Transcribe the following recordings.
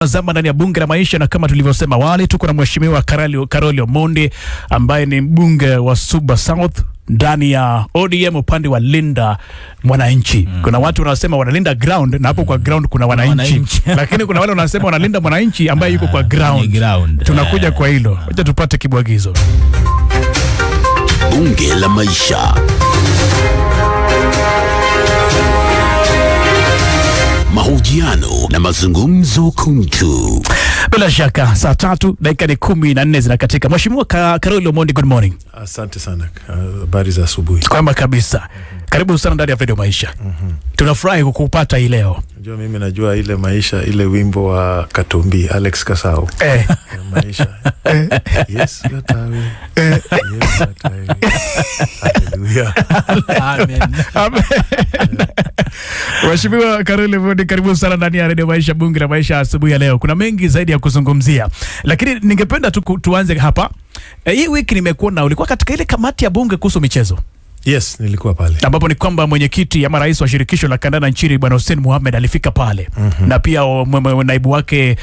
Zama ndani ya bunge la maisha, na kama tulivyosema awali tuko na mheshimiwa Karoli Omondi ambaye ni mbunge wa Suba South ndani ya ODM upande wa Linda Mwananchi. Kuna watu wanasema wanalinda ground na hapo kwa ground kuna wananchi. Lakini kuna wale wanasema wanalinda mwananchi ambaye yuko kwa ground. Tunakuja kwa hilo. Acha tupate kibwagizo. Bunge la maisha. Mahojiano na mazungumzo kuntu. Bila shaka saa 3 dakika 14 zinakatika. Mheshimiwa Karoli Omondi, good morning. Asante sana. Habari za asubuhi. Kwamba kabisa. Karibu sana ndani ya video maisha. Tunafurahi kukupata hii leo. Unajua mimi najua ile maisha, ile wimbo wa Katumbi Alex Kasau. Maisha. Yes, Latawi. Yes, Latawi. Hallelujah. Amen. Amen. Mheshimiwa Karoli Omondi, karibu sana ndani ya Radio Maisha, bunge la maisha asubuhi ya leo. Kuna mengi zaidi ya kuzungumzia, lakini ningependa tuanze hapa. Hii wiki nimekuona ulikuwa katika ile kamati ya bunge kuhusu michezo. Yes, nilikuwa pale. Ambapo ni kwamba mwenyekiti ama rais wa shirikisho la kandanda nchini Bwana Hussein Mohamed alifika pale. Na pia naibu wake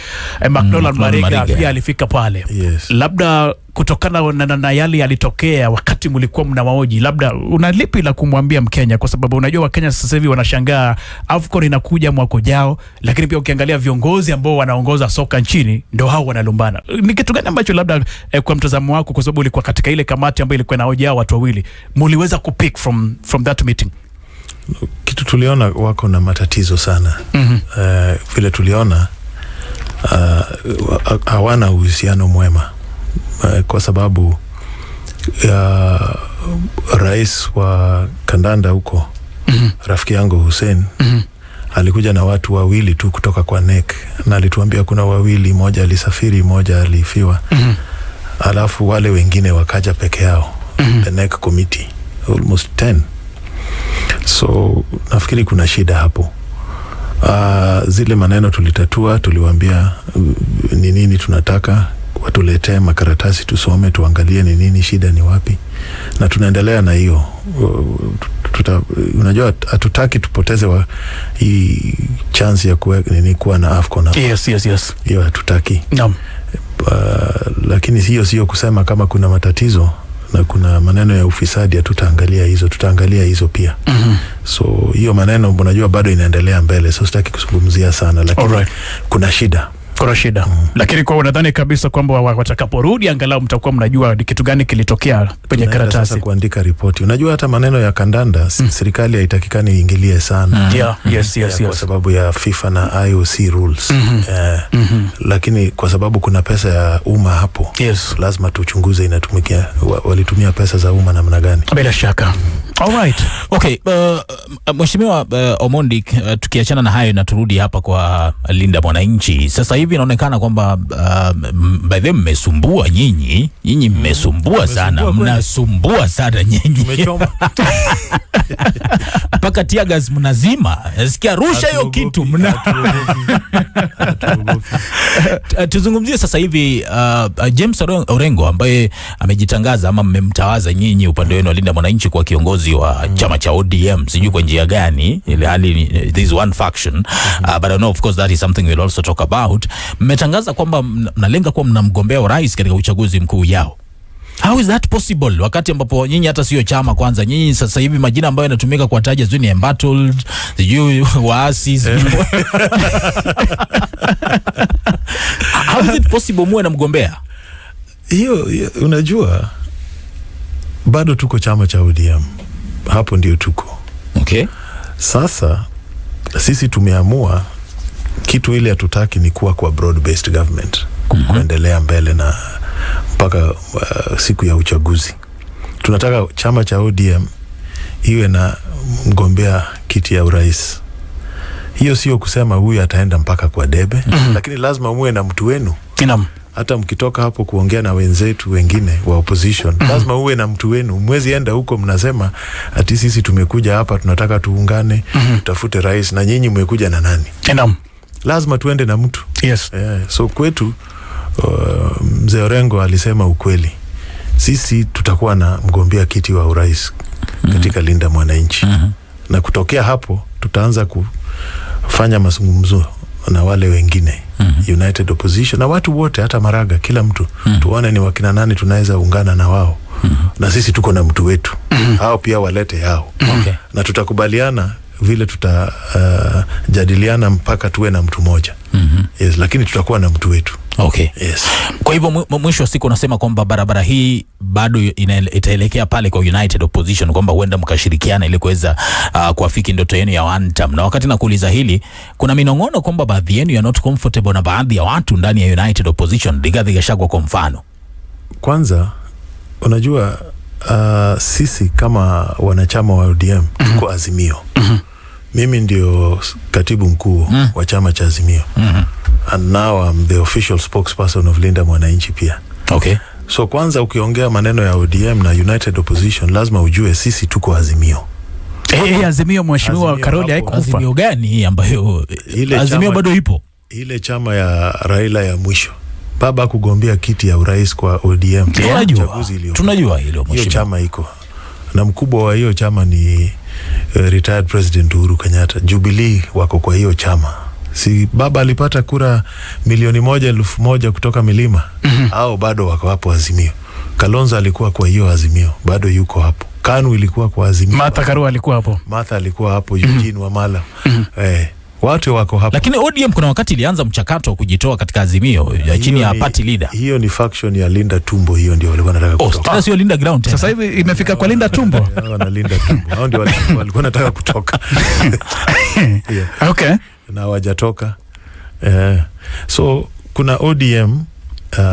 McDonald Mariga pia alifika pale. Yes. Labda kutokana na yale yalitokea wakati mlikuwa mnawaoji, labda una lipi la kumwambia Mkenya, kwa sababu unajua Wakenya sasa hivi wanashangaa AFCON inakuja mwaka ujao, lakini pia ukiangalia viongozi ambao wanaongoza soka nchini ndio hao wanalumbana. Ni kitu gani ambacho labda kwa mtazamo wako, kwa sababu ulikuwa katika ile kamati ambayo ilikuwa inahoja watu wawili, mliweza kupick from that meeting? Kitu tuliona wako na matatizo sana. Vile tuliona hawana uhusiano mwema. Kwa sababu rais wa kandanda huko, rafiki yangu Hussein, alikuja na watu wawili tu kutoka kwa NEC, na alituambia kuna wawili, moja alisafiri, moja alifiwa. Alafu wale wengine wakaja peke yao. The NEC committee almost 10. So nafikiri kuna shida hapo. Zile maneno tulitatua, tuliwaambia ni nini tunataka, watuletee makaratasi tusome, tuangalie ni nini shida, ni wapi, na tunaendelea na hiyo. Unajua hatutaki tupoteze hii chance ya kuwa na AFCON. Yes. Hiyo hatutaki. Naam. Lakini hiyo sio kusema kama kuna matatizo na kuna maneno ya ufisadi hatutaangalia hizo, tutaangalia hizo pia. So hiyo maneno unajua bado inaendelea mbele, so sitaki kuzungumzia sana, lakini kuna shida. Lakini kwa unadhani kabisa kwamba watakaporudi angalau mtakuwa mnajua kitu gani kilitokea kwenye karatasi? Sasa kuandika ripoti. Unajua hata maneno ya kandanda serikali haitakikani iingilie sana. Yes. Kwa sababu ya FIFA na IOC rules. Lakini kwa sababu kuna pesa ya umma hapo. Yes. Lazima tuchunguze inatumikia walitumia pesa za umma namna gani. Bila shaka. Alright. Okay, Mheshimiwa Omondi, tukiachana na hayo na turudi hapa kwa Linda Mwananchi. Sasa hivi inaonekana kwamba by the way mmesumbua nyinyi mmesumbua sana, mnasumbua sana nyinyi. Tumechoma. Mpaka tiagas mnazima. Nasikia rusha hiyo kitu. Tuzungumzie sasa hivi James Orengo ambaye amejitangaza ama mmemtawaza nyinyi upande wenu wa Linda Mwananchi kwa kiongozi wa chama cha ODM. Sijui kwa njia gani, ile hali this one faction, but I know of course that is something we'll also talk about. Mmetangaza kwamba mnalenga kuwa mnamgombea urais katika uchaguzi mkuu ujao. How is that possible? Wakati ambapo nyinyi hata sio chama kwanza. Nyinyi sasa hivi majina ambayo yanatumika kuwataja zuni ni embattled, sijui waasi. How is it possible muwe na mgombea? Hiyo unajua bado tuko chama cha ODM. Hapo ndio tuko. Okay. Sasa sisi tumeamua kitu ile hatutaki ni kuwa kwa broad based government. Kuendelea mbele na mpaka siku ya uchaguzi. Tunataka chama cha ODM iwe na mgombea kiti ya urais. Hiyo sio kusema huyu ataenda mpaka kwa debe, lakini lazima muwe na mtu wenu. Hata mkitoka hapo kuongea na wenzetu wengine wa opposition, lazima uwe na mtu wenu. Mwezi enda huko mnasema ati sisi tumekuja hapa tunataka tuungane, tutafute rais, na nyinyi mmekuja na nani? Lazima tuende na mtu. Yes. So kwetu Mzee Orengo alisema ukweli. Sisi tutakuwa na mgombea kiti wa urais katika Linda Mwananchi. Na kutokea hapo tutaanza kufanya mazungumzo na wale wengine United Opposition na watu wote, hata Maraga, kila mtu tuone ni wakina nani tunaweza ungana na wao, na sisi tuko na mtu wetu, hao pia walete yao, na tutakubaliana vile tutajadiliana mpaka tuwe na mtu moja. Yes, lakini tutakuwa na mtu wetu. Okay. Yes. Kwa hivyo mwisho wa siku unasema kwamba barabara hii bado itaelekea pale kwa United Opposition, kwamba huenda mkashirikiana ili kuweza kuafiki ndoto yenu ya one term. Na wakati nakuuliza hili, kuna minong'ono kwamba baadhi yenu are not comfortable na baadhi ya watu ndani ya United Opposition, Rigathi Gachagua kwa mfano. Kwanza unajua sisi kama wanachama wa ODM tuko Azimio. Mimi ndio katibu mkuu wa chama cha Azimio. And now I'm the official spokesperson of Linda Mwananchi pia. Okay. So kwanza ukiongea maneno ya ODM na United Opposition lazima ujue sisi tuko Azimio. Azimio mheshimiwa Karoli haikufa. Azimio gani ambayo ile Azimio bado ipo? Ile chama ya Raila ya mwisho. Baba kugombea kiti ya urais kwa ODM. Tunajua hilo mheshimiwa. Hiyo chama iko. Na mkubwa wa hiyo chama ni retired President Uhuru Kenyatta. Jubilee wako kwa hiyo chama. Si baba alipata kura 1,100,000 kutoka milima, au bado wako hapo Azimio. Kalonzo alikuwa kwa hiyo Azimio, bado yuko hapo. Kanu ilikuwa kwa Azimio. Martha Karua alikuwa hapo. Martha alikuwa hapo, Eugene Wamala. Watu wako hapo. Lakini ODM kuna wakati ilianza mchakato wa kujitoa katika Azimio ya chini ya party leader. Hiyo ni faction ya Linda Tumbo, hiyo ndio walikuwa wanataka kutoka. Sasa sio Linda Ground. Sasa hivi imefika kwa Linda Tumbo. Wana Linda Tumbo. Hao ndio walikuwa wanataka kutoka. Okay. Na hawajatoka. So kuna ODM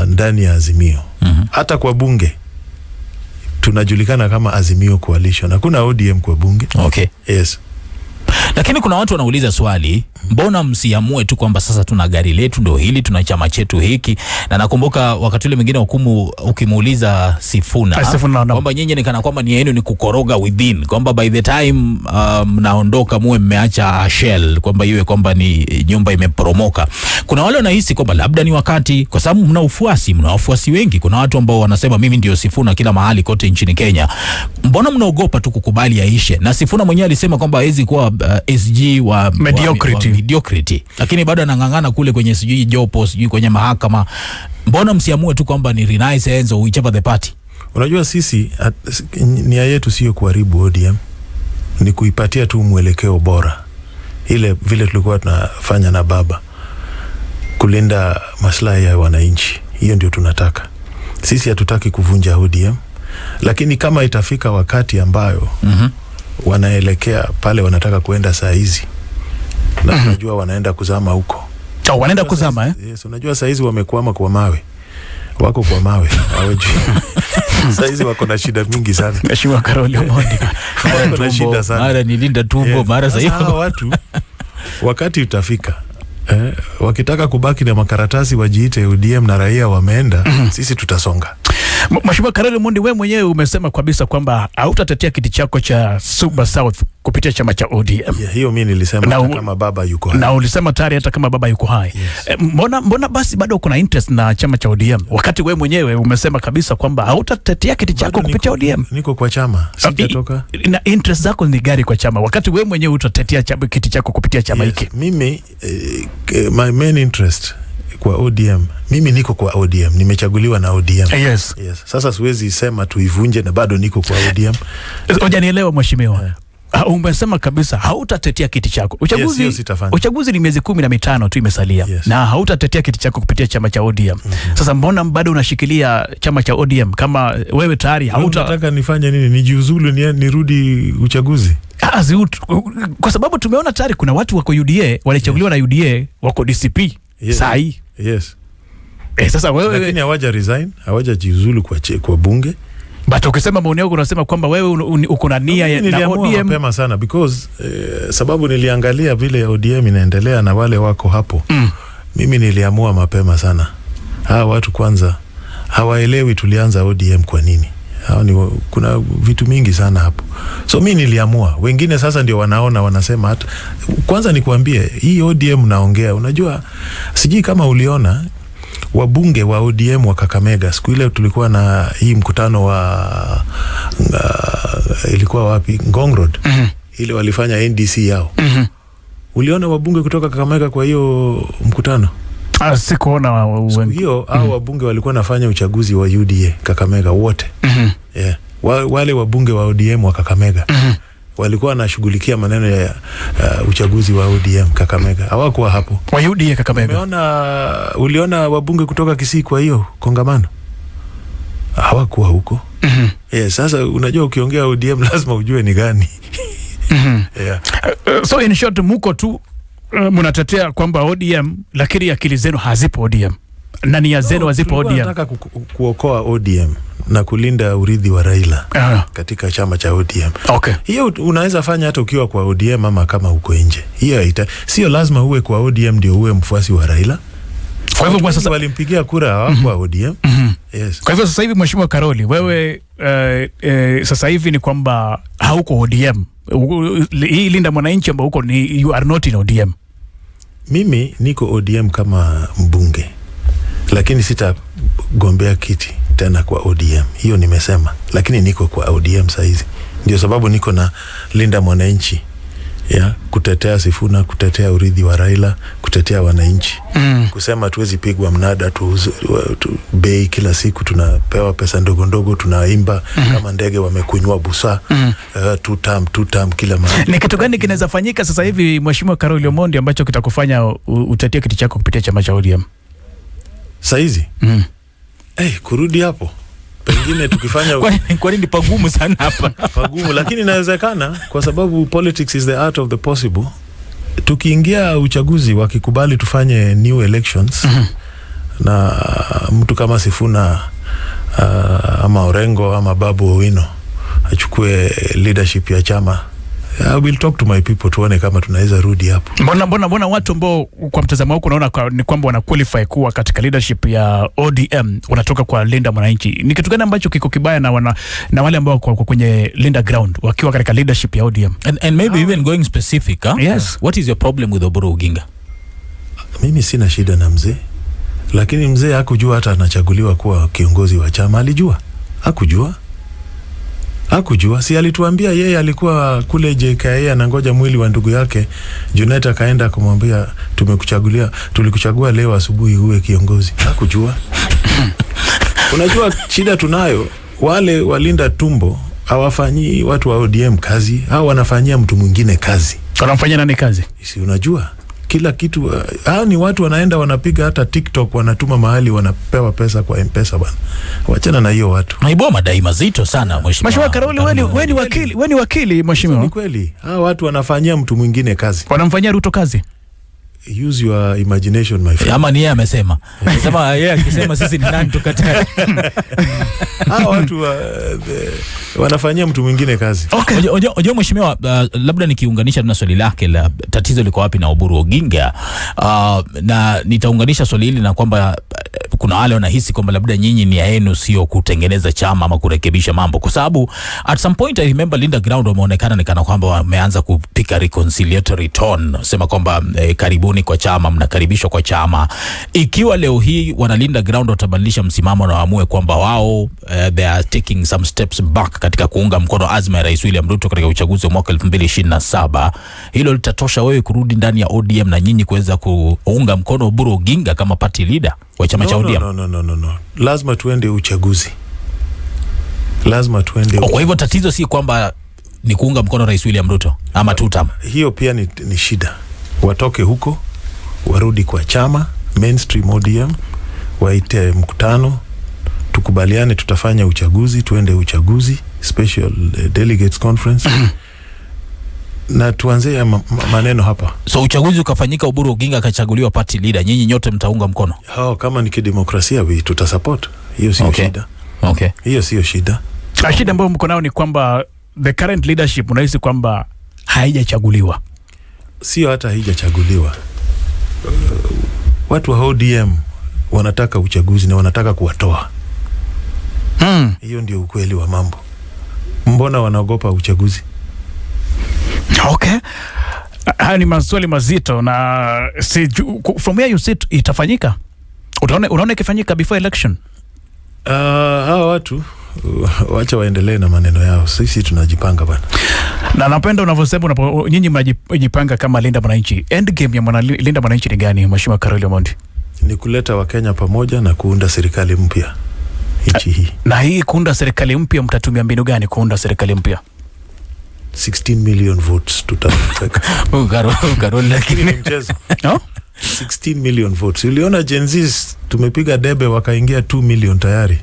ndani ya Azimio. Hata kwa bunge tunajulikana kama Azimio Coalition. Hakuna ODM kwa bunge. Okay. Yes. Lakini kuna watu wanauliza swali, mbona msiamue tu kwamba sasa tuna gari letu ndio hili, tuna chama chetu hiki? Na nakumbuka wakati ule mwingine ukimuuliza Sifuna kwamba nyinyi ni kana kwamba ni yenu ni kukoroga within, kwamba by the time mnaondoka muwe mmeacha shell, kwamba iwe kwamba ni nyumba imeporomoka. Kuna wale wanahisi kwamba labda ni wakati, kwa sababu mna wafuasi wengi. Kuna watu ambao wanasema mimi ndio Sifuna kila mahali kote nchini Kenya. Mbona mnaogopa tu kukubali yaishe? Na Sifuna mwenyewe alisema kwamba hawezi kuwa SG wa mediocrity, lakini bado anang'ang'ana kule kwenye sijui jopo, sijui kwenye mahakama. Mbona msiamue tu kwamba ni Renaissance Hands or whichever the party? Unajua sisi nia yetu sio kuharibu ODM, ni kuipatia tu mwelekeo bora, ile vile tulikuwa tunafanya na baba, kulinda maslahi ya wananchi. Hiyo ndio tunataka sisi. Hatutaki kuvunja ODM, lakini kama itafika wakati ambayo wanaelekea pale wanataka kuenda saa hizi, na unajua wanaenda kuzama huko. Wanaenda kuzama Yes, unajua saa hizi wamekwama kwa mawe. Wako kwa mawe. Hawajui. Saa hizi wako na shida mingi sana. Mheshimiwa Karoli Omondi. Wako na shida sana. Mara ni Linda Tumbo, mara sasa hivi watu wakati utafika wakitaka kubaki na makaratasi wajiite ODM na raia wameenda, sisi tutasonga. Mheshimiwa Karoli Omondi, wewe mwenyewe umesema kabisa kwamba hautatetea kiti chako cha Suba South kupitia chama cha ODM. Hiyo mimi nilisema hata kama baba yuko hai. Na ulisema tayari hata kama baba yuko hai. Yes. Mbona basi bado kuna interest na chama cha ODM? Wakati wewe mwenyewe umesema kabisa kwamba hautatetea kiti chako kupitia ODM. Niko kwa chama, sijatoka. Na interest zako ni gari kwa chama, wakati wewe mwenyewe utatetea kiti chako kupitia chama hiki? Mimi my main interest kwa ODM, mimi niko kwa ODM, nimechaguliwa na ODM. Yes. Sasa siwezi sema tuivunje na bado niko kwa ODM. Hujanielewa mheshimiwa. Umesema kabisa hautatetea kiti chako. Uchaguzi ni miezi 15 tu imesalia. Na hautatetea kiti chako kupitia chama cha ODM. Sasa mbona bado unashikilia chama cha ODM kama wewe tayari nataka nifanye nini? Nijiuzulu nirudi uchaguzi? Kwa sababu tumeona tayari kuna watu wako UDA walichaguliwa na UDA wako DCP. Sahi. Yes. Sasa wewe lakini hawaja resign, hawaja jiuzulu kwa bunge. But ukisema maoni yako unasema kwamba wewe uko na nia na ODM mapema sana because sababu niliangalia vile ODM inaendelea na wale wako hapo. Mimi niliamua mapema sana. Hawa watu kwanza hawaelewi tulianza ODM kwa nini. Kuna vitu mingi sana hapo. So mimi niliamua. Wengine sasa ndio wanaona wanasema hata kwanza nikuambie hii ODM naongea. Unajua sijui kama uliona wabunge wa ODM wa Kakamega siku ile tulikuwa na hii mkutano wa ilikuwa wapi? Ngong Road. Ile walifanya NDC yao. Uliona wabunge kutoka Kakamega kwa hiyo mkutano? Sikuona hiyo. Hao wabunge walikuwa nafanya uchaguzi wa UDA Kakamega wote. Yeah. Wale wabunge wa ODM wa Kakamega walikuwa wanashughulikia maneno ya uchaguzi wa ODM Kakamega. Hawakuwa hapo. Wa UDA Kakamega. Uliona wabunge kutoka Kisii kwa hiyo kongamano? Hawakuwa huko. Yes, sasa unajua ukiongea ODM lazima ujue ni gani. Yeah. So in short, muko tu mnatetea kwamba ODM, lakini akili zenu hazipo ODM. Na nia zenu hazipo ODM. Tunataka kuokoa ODM na kulinda urithi wa Raila katika chama cha ODM. Okay. Hiyo unaweza fanya hata ukiwa kwa ODM ama kama uko nje. Hiyo sio lazima uwe kwa ODM ndio uwe mfuasi wa Raila. Kwa hivyo sasa walimpigia kura hawakuwa ODM. Yes. Kwa hivyo sasa hivi Mheshimiwa Karoli, wewe sasa hivi ni kwamba hauko ODM. Hii Linda Mwananchi ambao huko ni you are not in ODM. Mimi niko ODM kama mbunge, lakini sitagombea kiti tena kwa ODM. Hiyo nimesema, lakini niko kwa ODM saizi. Ndio sababu niko na Linda Mwananchi, ya kutetea Sifuna, kutetea urithi wa Raila, kutetea wananchi. Kusema tuwezi pigwa mnada tu bei kila siku tunapewa pesa ndogo ndogo, tunaimba kama ndege wamekunywa busa, tutam kila mara. Ni kitu gani kinaweza fanyika sasa hivi Mheshimiwa Karoli Omondi ambacho kitakufanya utetie kiti chako kupitia chama cha ODM saizi? Kurudi hapo pengine tukifanya kwa nini pagumu sana hapa? Pagumu, lakini inawezekana kwa sababu politics is the art of the possible. Tukiingia uchaguzi wakikubali tufanye new elections na mtu kama Sifuna ama Orengo ama Babu Owino achukue leadership ya chama, I will talk to my people tuone kama tunaweza rudi hapo. Mbona watu ambao kwa mtazamo wako unaona ni kwamba wana qualify kuwa katika leadership ya ODM wanatoka kwa Linda Mwananchi? Ni kitu gani ambacho kiko kibaya na wale ambao kwa kwenye Linda ground wakiwa katika leadership ya ODM? And maybe even going specific, Yes. What is your problem with Oburu Oginga? Mimi sina shida na mzee, lakini mzee hakujua hata anachaguliwa kuwa kiongozi wa chama. Alijua? Hakujua. Si alituambia yeye alikuwa kule JKA anangoja mwili wa ndugu yake Junet, akaenda kumwambia tulikuchagua leo asubuhi uwe kiongozi. Hakujua. Unajua shida tunayo, wale walinda tumbo hawafanyi watu wa ODM kazi, au wanafanyia mtu mwingine kazi. Wanamfanyia nani kazi? Si unajua kila kitu. Ni watu wanaenda wanapiga hata TikTok, wanatuma mahali, wanapewa pesa kwa M-Pesa bwana. Wachana na hiyo watu. Naibua madai mazito sana Mheshimiwa Karoli. Wewe ni wakili Mheshimiwa. Ni kweli. Watu wanafanyia mtu mwingine kazi. Wanamfanyia Ruto kazi. Use your imagination my friend. Ama ni yeye amesema. Sema yeye akisema sisi ni nani tukatae. Watu wanafanyia mtu mwingine kazi. Okay. Unajua Mheshimiwa, labda nikiunganisha na swali lake la tatizo liko wapi na Oburu Oginga, na nitaunganisha swali hili na kwamba kuna wale wanahisi kwamba labda nyinyi nia yenu sio kutengeneza chama ama kurekebisha mambo, kwa sababu at some point I remember Linda ground wameonekana ni kana kwamba wameanza kupika reconciliatory tone, sema kwamba karibuni kwa chama, mnakaribishwa kwa chama. Ikiwa leo hii wana Linda ground watabadilisha msimamo na waamue kwamba wao they are taking some steps back katika kuunga mkono azma ya Rais William Ruto katika uchaguzi wa mwaka 2027, hilo litatosha wewe kurudi ndani ya ODM na nyinyi kuweza kuunga mkono Oburu Oginga kama party leader wa chama cha ODM? No. Lazima tuende uchaguzi. Kwa hivyo tatizo si kwamba ni kuunga mkono Rais William Ruto ama tutam. Hiyo pia ni shida. Watoke huko, warudi kwa chama, mainstream ODM, waite mkutano, tukubaliane tutafanya uchaguzi, tuende uchaguzi, special delegates conference. Na tuanze maneno hapa. So uchaguzi ukafanyika, Oburu Oginga akachaguliwa party leader, nyinyi nyote mtaunga mkono? Kama ni kidemokrasia tutasupport. Hiyo sio shida. Okay. Hiyo sio shida. Shida ambayo mko nao ni kwamba the current leadership unahisi kwamba haijachaguliwa. Sio hata haijachaguliwa. Watu wa ODM wanataka uchaguzi na wanataka kuwatoa. Hiyo ndio ukweli wa mambo. Mbona wanaogopa uchaguzi? Okay. Haya ni maswali mazito na from where you sit itafanyika. Unaona ikifanyika before election? Hawa watu wacha waendelee na maneno yao, sisi tunajipanga bana. Na napenda unavyosema nyinyi mnajipanga kama Linda Mwananchi. End game ya Linda Mwananchi ni gani, Mheshimiwa Karoli Omondi? Ni kuleta Wakenya pamoja na kuunda serikali mpya nchi hii. Na hii kuunda serikali mpya, mtatumia mbinu gani kuunda serikali mpya? 16 million votes tutapeka. Karoli Lakini ni mchezo. No? 16 million votes. Uliona Gen Z tumepiga debe wakaingia 2 million tayari.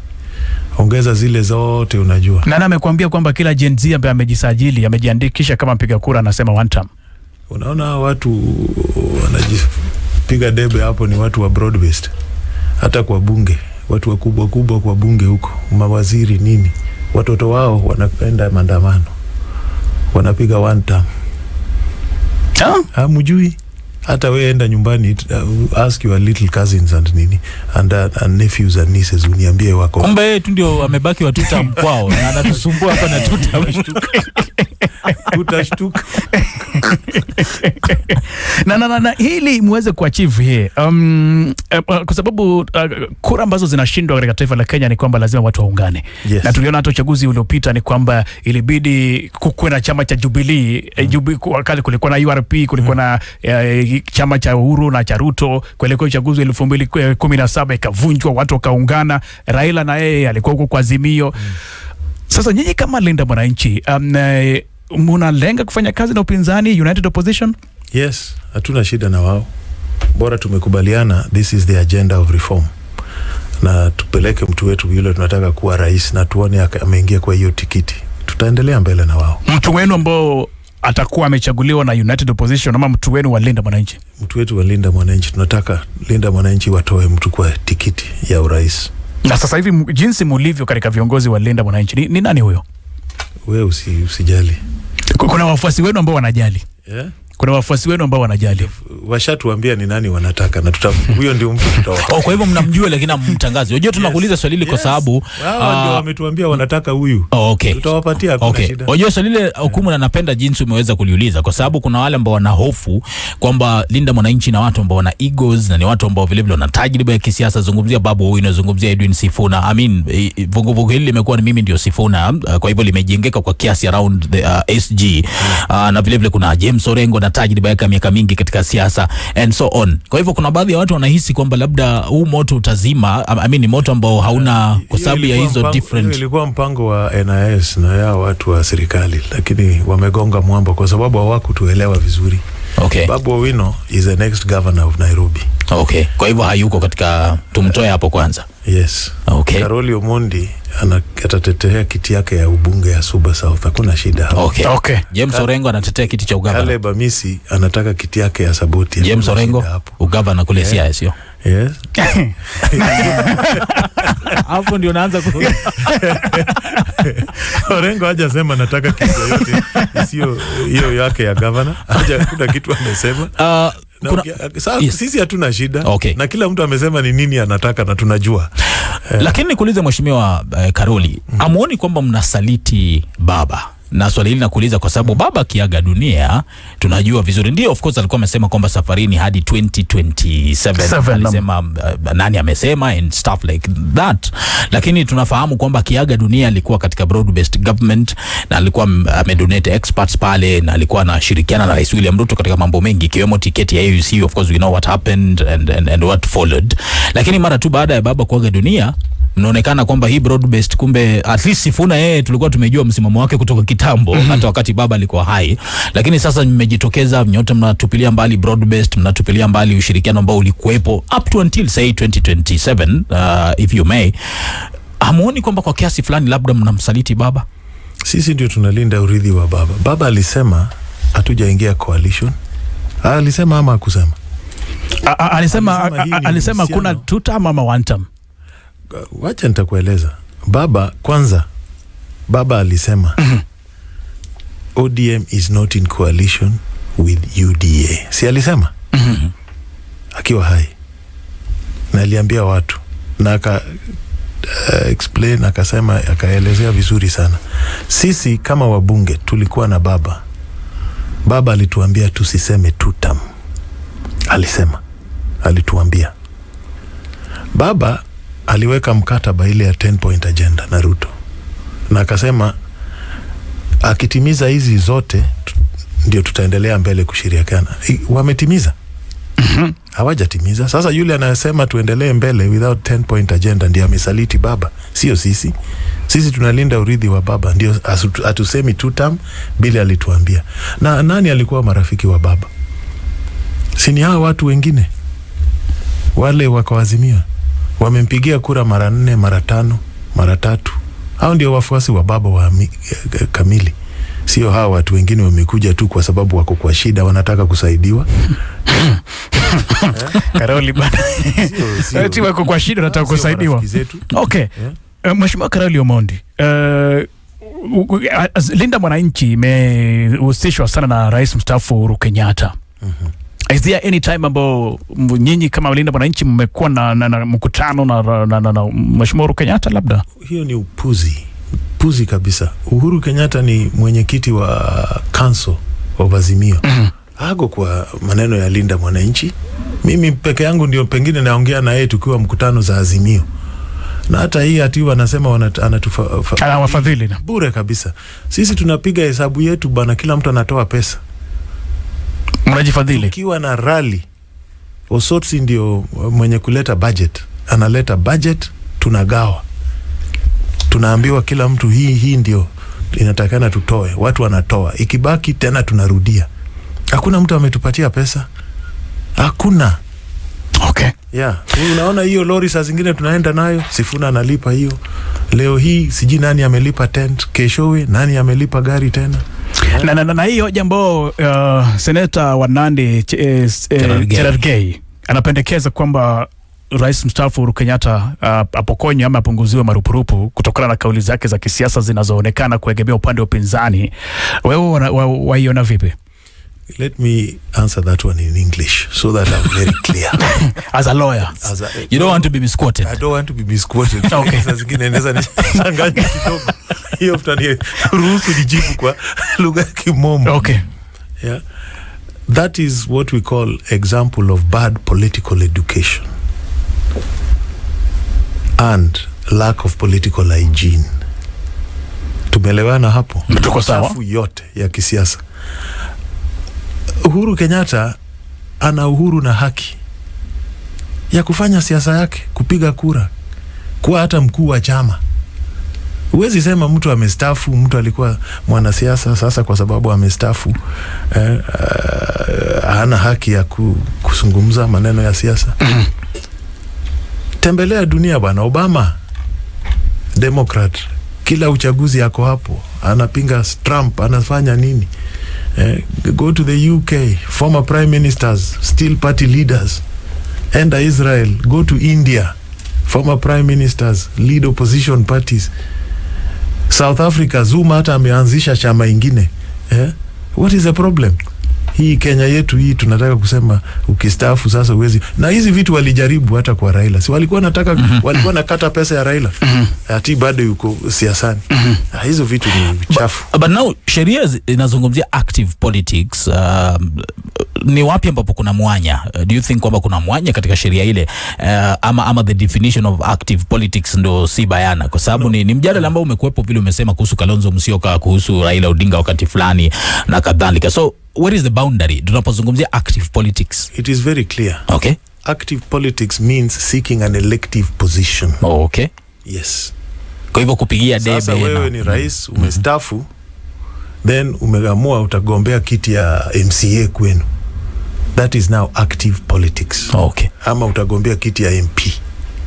Ongeza zile zote unajua. Nani amekwambia kwamba kila Gen Z ambaye amejisajili, amejiandikisha kama mpiga kura anasema one term? Unaona watu wanajipiga debe hapo ni watu wa broad based. Hata kwa bunge, watu wakubwa kubwa kwa bunge huko, mawaziri nini, watoto wao wanapenda maandamano. Wanapiga one term. Mjui? Hata wewe enda nyumbani, ask your little cousins and nini and nephews and nieces, uniambie wako. Kumbe yeye tu ndio amebaki wa tuta mkwao na anatusumbua hapa na tuta. Tutashtuka. Na hili muweze kuachieve hii. Kwa sababu kura ambazo zinashindwa katika taifa la Kenya ni kwamba lazima watu waungane. Yes. Na tuliona hata uchaguzi uliopita ni kwamba ilibidi kukuwe na chama cha Jubilee, wakati kulikuwa na URP, kulikuwa na chama cha Uhuru na cha Ruto, kuelekea uchaguzi 2017 ikavunjwa, watu wakaungana. Raila na yeye alikuwa huko kwa Azimio. Sasa nyinyi kama Linda Mwananchi, mnalenga kufanya kazi na upinzani, United Opposition? Yes, hatuna shida na wao. Bora tumekubaliana this is the agenda of reform. Na tupeleke mtu wetu yule tunataka kuwa rais na tuone ameingia kwa hiyo tikiti. Tutaendelea mbele na wao. Mtu wenu ambao atakuwa amechaguliwa na United Opposition ama mtu wenu wa Linda Mwananchi? Mtu wetu wa Linda Mwananchi, tunataka Linda Mwananchi watoe mtu kwa tikiti ya urais. Na sasa hivi jinsi mulivyo katika viongozi wa Linda Mwananchi, ni nani huyo? Wewe usijali. Kuna wafuasi wenu ambao wanajali. Yeah? Kuna wafuasi wenu ambao wanajali. Washatuambia ni nani wanataka na huyo ndio mtu tutawapa. Kwa hivyo mnamjua lakini mtangazi. Unajua tunakuuliza swali hili kwa sababu wao ndio wametuambia wanataka huyu. Okay. Tutawapatia kwa shida. Unajua swali lile hukumu, na napenda jinsi umeweza kuliuliza kwa sababu kuna wale ambao wana hofu kwamba Linda Mwananchi na watu ambao wana egos na ni watu ambao vile vile wana tajriba ya kisiasa. Zungumzia Babu Owino, inazungumzia Edwin Sifuna. Vuguvugu hili limekuwa ni mimi ndio Sifuna, kwa hivyo limejengeka kwa kiasi around the SG. Na vile vile kuna James Orengo na tajriba yake miaka mingi katika siasa and so on. Kwa hivyo kuna baadhi ya watu wanahisi kwamba labda huu moto utazima, ni moto ambao hauna kwa sababu ya hizo different. Ilikuwa mpango wa NIS na ya watu wa serikali, lakini wamegonga mwamba kwa sababu hawakutuelewa vizuri. Okay. Babu Owino is the next governor of Nairobi. Okay. Kwa hivyo hayuko katika, tumtoe hapo kwanza. Yes. Okay. Karoli Omondi atatetea kiti yake ya ubunge ya Suba South. Hakuna shida hapo. Okay. Okay. James Orengo anatetea kiti cha ugavana. Caleb Amisi anataka kiti yake ya Saboti. James Orengo ugavana kule Siaya, sio? Yes. Hapo ndio naanza ku Orengo hajasema nataka kitu yote sio hiyo yake ya governor. Kuna kitu amesema. Sisi hatuna shida. Okay. Na kila mtu amesema ni nini anataka na tunajua. Lakini nikuulize Mheshimiwa Karoli, amuoni kwamba mnasaliti baba? Na swali hili nakuuliza kwa sababu baba kiaga dunia tunajua vizuri, ndio of course alikuwa amesema kwamba safarini hadi 2027 alisema nani amesema and stuff like that, lakini tunafahamu kwamba kiaga dunia alikuwa katika broad based government na alikuwa amedonate experts pale na alikuwa anashirikiana na Rais William Ruto katika mambo mengi ikiwemo tiketi ya AUC. Of course we know what happened and what followed, lakini mara tu baada ya baba kuaga dunia mnaonekana kwamba hii broad based, kumbe at least Sifuna yeye tulikuwa tumejua msimamo wake kutoka kitambo hata wakati baba alikuwa hai, lakini sasa mmejitokeza nyote mnatupilia mbali broad based, mnatupilia mbali ushirikiano ambao ulikuwepo up to until say 2027 if you may. Hamuoni kwamba kwa kiasi fulani labda mnamsaliti baba? Sisi ndio tunalinda urithi wa baba. Baba alisema hatujaingia coalition. Alisema ama hakusema? Alisema kuna two term ama one term. Wacha nitakueleza. Baba alisema ODM is not in coalition with UDA. Si alisema? Akiwa hai. Na aliambia watu na aka explain, akasema, akaelezea vizuri sana. Sisi kama wabunge tulikuwa na baba. Baba alituambia tusiseme two term. Alituambia. Baba aliweka mkataba ile ya 10 point agenda na Ruto. na akasema akitimiza hizi zote ndio tutaendelea mbele kushirikiana. Wametimiza? Hawajatimiza. Sasa yule anasema tuendelee mbele without 10 point agenda ndio amesaliti baba, sio sisi. Sisi tunalinda urithi wa baba, ndio atusemi 2 term bila alituambia. Na nani alikuwa marafiki wa baba? Si ni hao watu wengine wale wako Azimio, wamempigia kura mara 4, mara 5, mara 3. Hao ndio wafuasi wa baba wa kamili. Sio hao watu wengine wamekuja tu kwa sababu wako kwa shida, wanataka kusaidiwa. Karoli bana. Sio wako kwa shida, wanataka kusaidiwa. Okay. Mheshimiwa Karoli Omondi, Linda Mwananchi imehusishwa sana na Rais mstaafu Uhuru Kenyatta. Is there any time ambao nyinyi kama Linda Mwananchi mmekuwa na mkutano na Mheshimiwa Uhuru Kenyatta labda? Hiyo ni upuzi kabisa. Uhuru Kenyatta ni mwenyekiti wa Council of Azimio. Hago kwa maneno ya Linda Mwananchi. Mimi peke yangu ndio pengine naongea na yeye tukiwa mkutano za Azimio. Na hata hii ati wanasema anawafadhili na bure kabisa. Sisi tunapiga hesabu yetu bana, kila mtu anatoa pesa. Mnajifadhili. Ukiwa na rally, Osotsi ndio mwenye kuleta budget. Analeta budget, tunagawa. Tunaambiwa kila mtu hii ndio inatakana tutoe. Watu wanatoa. Ikibaki tena tunarudia. Hakuna mtu ametupatia pesa. Hakuna. Okay. Yeah. Unaona hiyo lori saa zingine tunaenda nayo, Sifuna analipa hiyo. Leo hii siji nani amelipa tent, keshowe nani amelipa gari tena. Na hiyo jambo Seneta wa Nandi Cherargei anapendekeza kwamba Rais mstaafu Uhuru Kenyatta apokonywe ama apunguziwe marupurupu kutokana na kauli zake za kisiasa zinazoonekana kuegemea upande wa upinzani. Wewe waiona vipi? Let me answer that one in English so that I'm very clear. As a lawyer, you don't want to be misquoted. I don't want to be misquoted. Okay. Sasa zingine naweza nishangaje kidogo. Hiyo mtani ruhusu nijibu kwa lugha ya Kimombo. Okay. Yeah. That is what we call example of bad political education and lack of political hygiene. Tumelewana hapo? Tuko sawa. Chafu yote ya kisiasa. Uhuru Kenyatta ana uhuru na haki ya kufanya siasa yake, kupiga kura, kuwa hata mkuu wa chama. Huwezi sema mtu amestaafu, mtu alikuwa mwanasiasa sasa kwa sababu amestaafu hana haki ya kuzungumza maneno ya siasa. Tembelea dunia bwana. Obama Democrat, kila uchaguzi yako hapo, anapinga Trump, anafanya nini? Go to the UK, former prime ministers, still party leaders. Enda Israel, go to India, former prime ministers, lead opposition parties. South Africa, Zuma hata ameanzisha chama ingine. What is the problem? Hii Kenya yetu hii tunataka kusema ukistaafu sasa uwezi. Na hizi vitu walijaribu hata kwa Raila. Si walikuwa nataka walikuwa nakata pesa ya Raila. Ati bado yuko siasani. Hizo vitu ni chafu. But now sheria inazungumzia active politics. Ni wapi ambapo kuna mwanya? Do you think kwamba kuna mwanya katika sheria ile ama the definition of active politics ndo si bayana? Kwa sababu ni mjadala ambao umekuwepo vile umesema kuhusu Kalonzo Musyoka, kuhusu Raila Odinga wakati fulani na kadhalika. So what is the boundary tunapozungumzia active politics? It is very clear. Okay. Active politics means seeking an elective position. Oh, okay. Yes. Kwa hivyo kupigia debe. Sasa wewe ni rais, umestaafu, then umeamua utagombea kiti ya MCA kwenu. That is now active politics. Oh, okay. Ama utagombea kiti ya MP.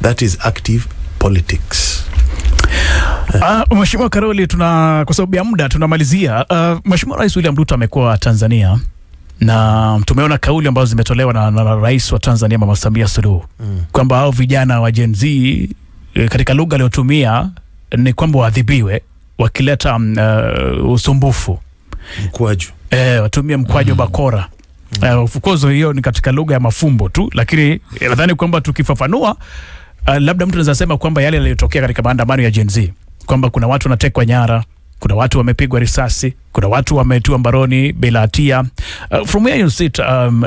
That is active politics. Mheshimiwa Karoli, kwa sababu ya muda tunamalizia. Mheshimiwa Rais William Ruto amekuwa Tanzania na tumeona kauli ambazo zimetolewa na Rais wa Tanzania Mama Samia Suluhu kwamba hao vijana wa Gen Z katika lugha aliyotumia ni kwamba waadhibiwe wakileta usumbufu. Mkwaju. Watumia mkwaju bakora. Of course hiyo ni katika lugha ya mafumbo tu, lakini nadhani kwamba tukifafanua labda mtu anaweza sema kwamba yale yaliyotokea katika maandamano ya Gen Z, kwamba kuna watu wanatekwa nyara, kuna watu wamepigwa risasi, kuna watu wametiwa mbaroni bila hatia. From where you sit,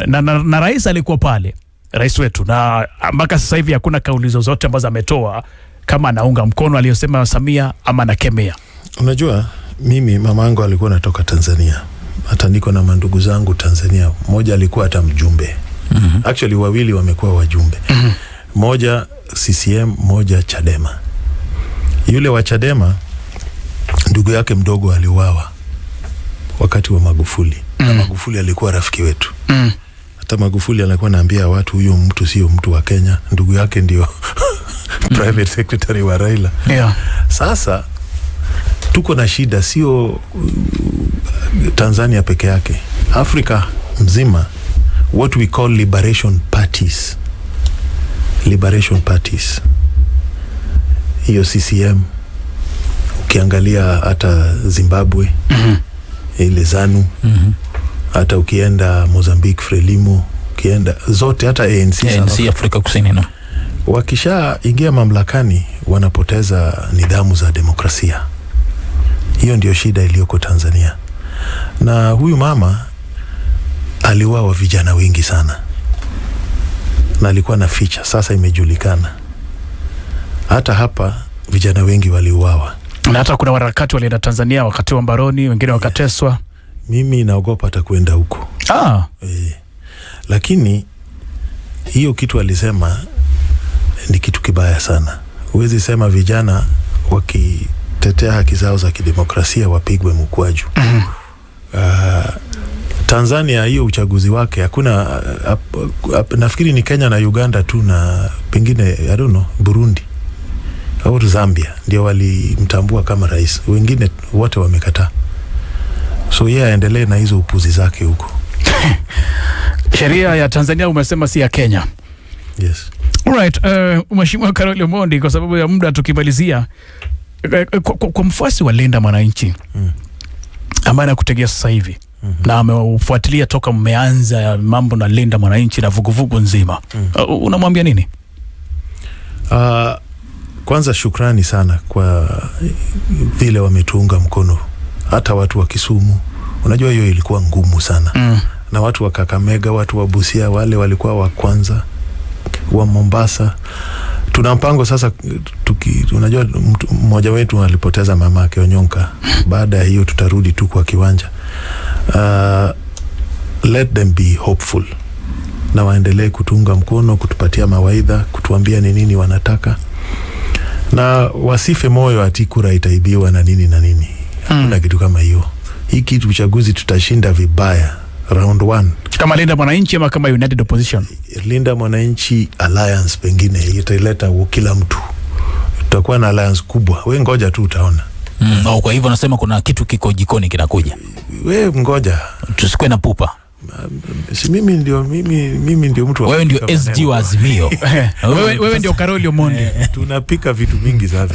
na rais alikuwa pale, rais wetu, na mpaka sasa hivi hakuna kauli zozote ambazo ametoa kama anaunga mkono aliyosema Samia ama anakemea. Unajua mimi mamangu alikuwa anatoka Tanzania. Hata niko na mandugu zangu Tanzania. Mmoja alikuwa hata mjumbe. Actually wawili wamekuwa wajumbe. Moja CCM, moja Chadema. Yule wa Chadema ndugu yake mdogo aliuawa wakati wa Magufuli. Na Magufuli alikuwa rafiki wetu. Hata Magufuli alikuwa anaambia watu huyo mtu sio mtu wa Kenya, ndugu yake ndio private secretary wa Raila. Sasa tuko na shida, sio Tanzania peke yake, Afrika mzima, what we call liberation parties. Hiyo CCM, ukiangalia hata Zimbabwe, ile ZANU, hata ukienda Mozambique, Frelimo, ukienda zote, hata ANC Afrika Kusini, no. Wakisha ingia mamlakani wanapoteza nidhamu za demokrasia. Hiyo ndio shida iliyoko Tanzania. Na huyu mama aliuawa vijana wengi sana, na alikuwa na ficha, sasa imejulikana. Hata hapa vijana wengi waliuawa. Na hata kuna warakati walienda Tanzania wakati wa mbaroni, wengine wakateswa. Mimi naogopa atakwenda huko. Lakini hiyo kitu alisema ni kitu kibaya sana. Huwezi sema vijana wakitetea haki zao za kidemokrasia wapigwe mkwaju. Tanzania hiyo uchaguzi wake hakuna, nafikiri ni Kenya na Uganda tu, na pengine I don't know, Burundi au Zambia ndio walimtambua kama rais. Wengine wote wamekataa. So yeye aendelee na hizo upuzi zake huko. Sheria ya Tanzania umesema si ya Kenya. Yes. Alright, Mheshimiwa Karoli Omondi, kwa sababu ya muda tukimalizia, kwa mfuasi wa Linda Mwananchi ambaye anakutegea sasa hivi na ameufuatilia toka mmeanza mambo na Linda Mwananchi na vuguvugu nzima, unamwambia nini? Kwanza shukrani sana kwa vile wametuunga mkono. Hata watu wa Kisumu, unajua hiyo ilikuwa ngumu sana. Na watu wa Kakamega, watu wa Busia, wale walikuwa wa kwanza, wa Mombasa. Tuna mpango sasa, unajua mmoja wetu alipoteza mamake Onyonka. Baada ya hiyo tutarudi tu kwa kiwanja. Let them be hopeful. Na waendelee kutunga mkono, kutupatia mawaidha, kutuambia ni nini wanataka. Na wasife moyo ati kura itaibiwa na nini na nini. Hakuna kitu kama hiyo. Hii kitu uchaguzi tutashinda vibaya. Round 1. Kama Linda Mwananchi ama kama United Opposition? Linda Mwananchi Alliance pengine italeta kila mtu. Tutakuwa na alliance kubwa. We ngoja tu utaona. Kwa hivyo nasema kuna kitu kiko jikoni kinakuja. We ngoja. Tusikwe na pupa. Si mimi ndio mtu wa. Wewe ndio SG wa Azimio. Wewe ndio Karoli Omondi. Tunapika vitu mingi sasa.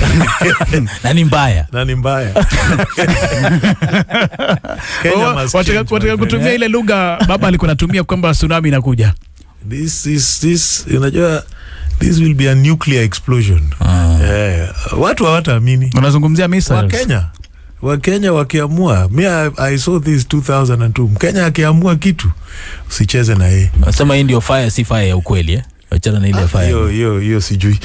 Nani mbaya? Wataka kutumia ile lugha baba alikuwa anatumia kwamba tsunami inakuja. This unajua, this will be a nuclear explosion. Watu hawataamini. Unazungumzia missiles. Wakenya wakiamua, I saw this 2002. Mkenya akiamua kitu, usicheze na yeye. Nasema hii ndio fire, si fire ya ukweli, Achana na ile fire. Hiyo sijui.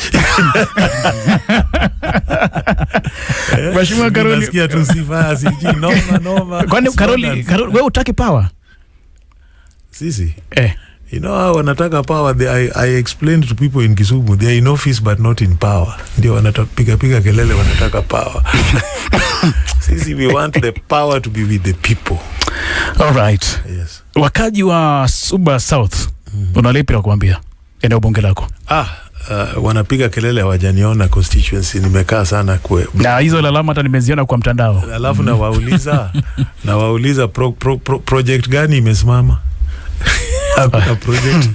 Mheshimiwa Karoli, nasikia tu si fire, sijui noma. Kwani Karoli, wewe utaki power? Sisi? You know, wanataka power. I explained to people in Kisumu, they are in office but not in power. Ndio wanatapiga kelele wanataka power. Sisi, we want the power to be with the people. All right. Yes. Wakaji wa Suba South, unalipi la kuambia eneo bunge lako? Wanapiga kelele hawajaniona constituency, nimekaa sana na hizo lalama hata nimeziona kwa mtandao. Alafu na wauliza project gani imesimama? Hakuna project.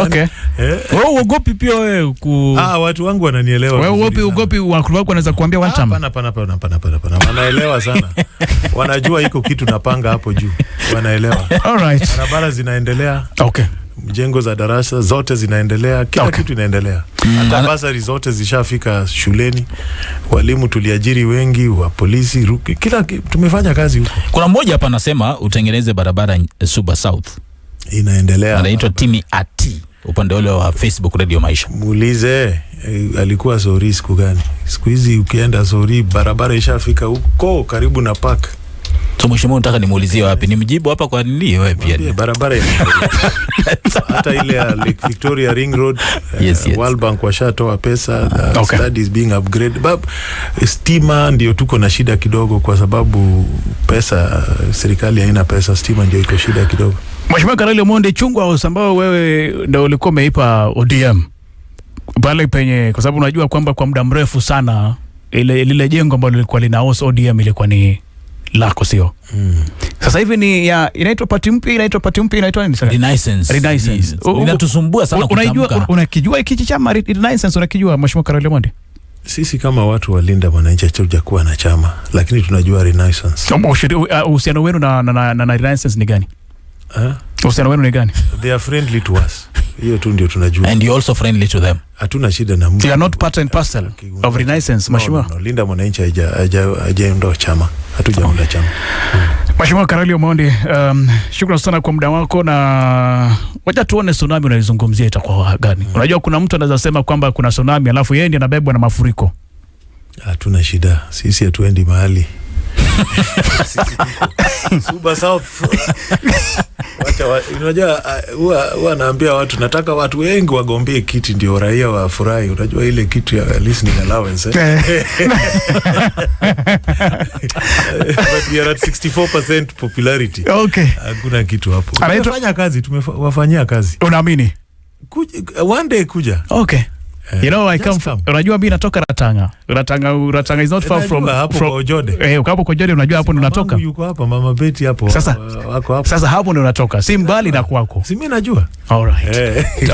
Okay. Wewe uogopi pia wewe watu wangu wananielewa. Wewe uogopi watu wako wanaweza kuambia one time? Hapana. Wanaelewa sana. Wanajua iko kitu napanga hapo juu. Wanaelewa. All right. Barabara zinaendelea. Okay. Mjengo za darasa zote zinaendelea, kila kitu inaendelea. Hata basari zote zishafika shuleni. Walimu tuliajiri wengi, wa polisi, kila tumefanya kazi huko. Kuna mmoja hapa anasema utengeneze barabara Suba South. Inaendelea. Anaitwa Timi Ati, upande ule wa Facebook Radio Maisha. Muulize alikuwa sorry siku gani? Siku hizi ukienda Sori barabara ishafika huko karibu na park. So mheshimiwa, nataka nimuulizie wapi? Nimjibu hapa kwa nini wewe pia? Barabara ya hata ile ya Lake Victoria Ring Road, yes. World Bank washatoa pesa, studies being upgraded. But stima ndio tuko na shida kidogo, kwa sababu pesa, serikali haina pesa, stima ndio iko shida kidogo. Mheshimiwa Karoli Omondi, Chungwa House ambao wewe ndio ulikuwa umeipa ODM pale penye, kwa sababu unajua kwamba kwa muda mrefu sana lile jengo ambalo lilikuwa lina house ODM ilikuwa ni lako, sio? Sasa hivi ni inaitwa party mpya, inaitwa nini sasa? Renaissance. Inatusumbua sana kutamka. Unakijua hiki chama Renaissance, unakijua Mheshimiwa Karoli Omondi? Sisi kama watu wa Linda Mwananchi hatujakuwa na chama, lakini tunajua Renaissance. Uhusiano wenu na Renaissance ni gani? Uhusiano wenu ni gani? They are friendly to us. Hiyo tu ndio tunajua. And you also friendly to them. Hatuna shida na mtu. You are not part and parcel of Renaissance, Mheshimiwa. No, Linda Mwananchi hajaondoa chama. Hatujaunda chama. Mheshimiwa Karoli Omondi, shukrani sana kwa muda wako, na wacha tuone tsunami unalizungumzia itakuwa gani. Unajua kuna mtu anaweza sema kwamba kuna tsunami alafu yeye ndiye anabebwa na mafuriko. Hatuna shida. Sisi hatuendi mahali. Suba South. Unajua huwa naambia watu, nataka watu wengi wagombee kiti ndio raia wafurahi. Unajua ile kitu ya listening allowance. But we are at 64% popularity. Okay. Hakuna kitu hapo. Tumefanya kazi, tumewafanyia kazi. Unaamini? One day kuja. Okay. You know, I come from, unajua mimi natoka Ratanga. Ratanga is not far from Ojode. Hapo Kojode, unajua hapo ndo natoka. Yuko hapa Mama Betty hapo. Sasa wako hapo. Sasa hapo ndo natoka. Si mbali na kwako. Si mimi najua. All right.